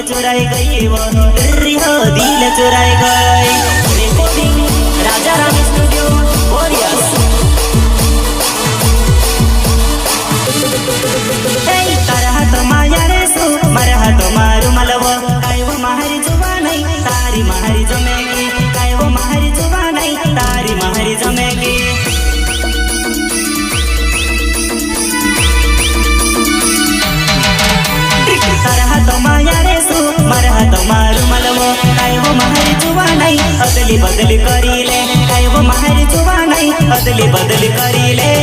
चुराई गई वो रियो दिल चुराई गई रिकॉर्डिंग राजा राम स्टूडियो वॉरियर्स तरह तो माया रे सु मरह तो मारू मलवो काय वो माहरी जुबानी तारी माहरी जमेगी काय वो माहरी जुबानी तारी माहरी जमेगी तरह तो माया रे सु मरह तो मारू मलवो काय वो माहरी जुबानी अदली बदली करी ले काय वो माहरी जुबानी अदली बदली करी ले।